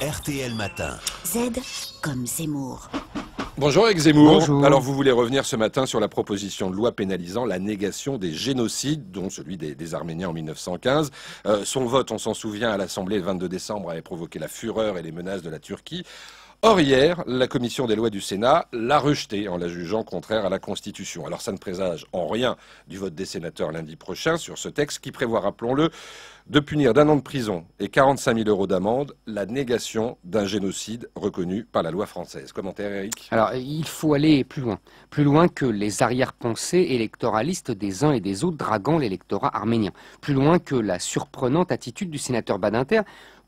RTL Matin. Z comme Zemmour. Bonjour Eric Zemmour. Bonjour. Alors vous voulez revenir ce matin sur la proposition de loi pénalisant la négation des génocides, dont celui des Arméniens en 1915. Son vote, on s'en souvient, à l'Assemblée le 22 décembre avait provoqué la fureur et les menaces de la Turquie. Or hier, la commission des lois du Sénat l'a rejeté en la jugeant contraire à la Constitution. Alors ça ne présage en rien du vote des sénateurs lundi prochain sur ce texte qui prévoit, rappelons-le, de punir d'1 an de prison et 45 000 € d'amende la négation d'un génocide reconnu par la loi française. Commentaire, Eric? Alors, il faut aller plus loin que les arrière-pensées électoralistes des uns et des autres draguant l'électorat arménien, plus loin que la surprenante attitude du sénateur Badinter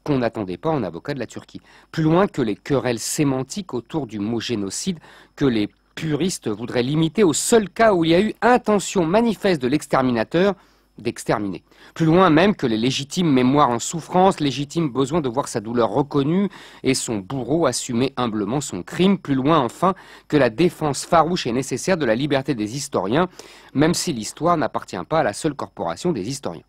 qu'on n'attendait pas en avocat de la Turquie, plus loin que les querelles sémantiques autour du mot génocide que les puristes voudraient limiter au seul cas où il y a eu intention manifeste de l'exterminateur d'exterminer. Plus loin même que les légitimes mémoires en souffrance, légitimes besoin de voir sa douleur reconnue et son bourreau assumer humblement son crime. Plus loin enfin que la défense farouche et nécessaire de la liberté des historiens, même si l'histoire n'appartient pas à la seule corporation des historiens.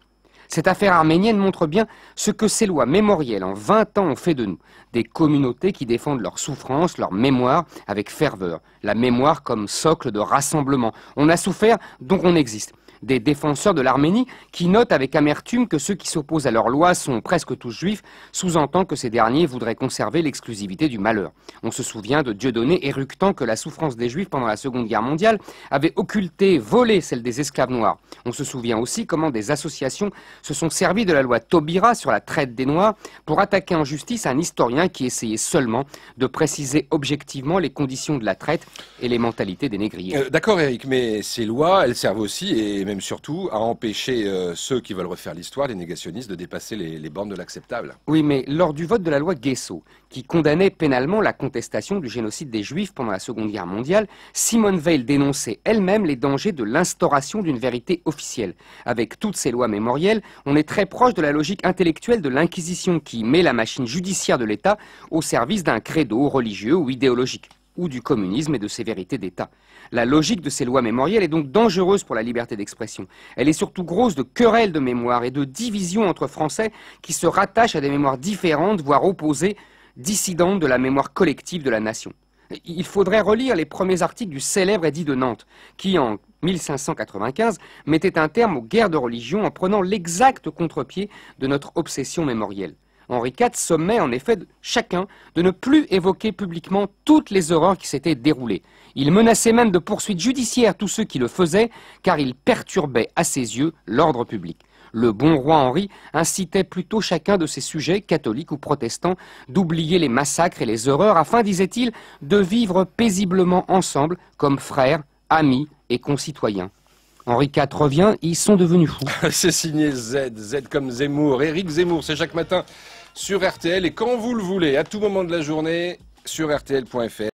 Cette affaire arménienne montre bien ce que ces lois mémorielles en 20 ans ont fait de nous. Des communautés qui défendent leur souffrance, leur mémoire avec ferveur. La mémoire comme socle de rassemblement. On a souffert, donc on existe. Des défenseurs de l'Arménie qui notent avec amertume que ceux qui s'opposent à leurs lois sont presque tous juifs, sous-entend que ces derniers voudraient conserver l'exclusivité du malheur. On se souvient de Dieudonné éructant que la souffrance des juifs pendant la Seconde Guerre mondiale avait occulté, volé celle des esclaves noirs. On se souvient aussi comment des associations se sont servies de la loi Taubira sur la traite des Noirs pour attaquer en justice un historien qui essayait seulement de préciser objectivement les conditions de la traite et les mentalités des négriers. D'accord Eric, mais ces lois, elles servent aussi et même surtout à empêcher ceux qui veulent refaire l'histoire, les négationnistes, de dépasser les bornes de l'acceptable. Oui, mais lors du vote de la loi Guesso, qui condamnait pénalement la contestation du génocide des Juifs pendant la Seconde Guerre mondiale, Simone Veil dénonçait elle-même les dangers de l'instauration d'une vérité officielle. Avec toutes ces lois mémorielles, on est très proche de la logique intellectuelle de l'Inquisition qui met la machine judiciaire de l'État au service d'un credo religieux ou idéologique, ou du communisme et de ses vérités d'État. La logique de ces lois mémorielles est donc dangereuse pour la liberté d'expression. Elle est surtout grosse de querelles de mémoire et de divisions entre Français qui se rattachent à des mémoires différentes, voire opposées, dissidentes de la mémoire collective de la nation. Il faudrait relire les premiers articles du célèbre édit de Nantes, qui, en 1595, mettait un terme aux guerres de religion en prenant l'exact contre-pied de notre obsession mémorielle. Henri IV sommait en effet chacun de ne plus évoquer publiquement toutes les horreurs qui s'étaient déroulées. Il menaçait même de poursuites judiciaires tous ceux qui le faisaient, car il perturbait à ses yeux l'ordre public. Le bon roi Henri incitait plutôt chacun de ses sujets, catholiques ou protestants, d'oublier les massacres et les horreurs afin, disait-il, de vivre paisiblement ensemble comme frères, amis et concitoyens. Henri IV revient, ils sont devenus fous. C'est signé Z comme Zemmour. Eric Zemmour, c'est chaque matin sur RTL et quand vous le voulez, à tout moment de la journée, sur RTL.fr.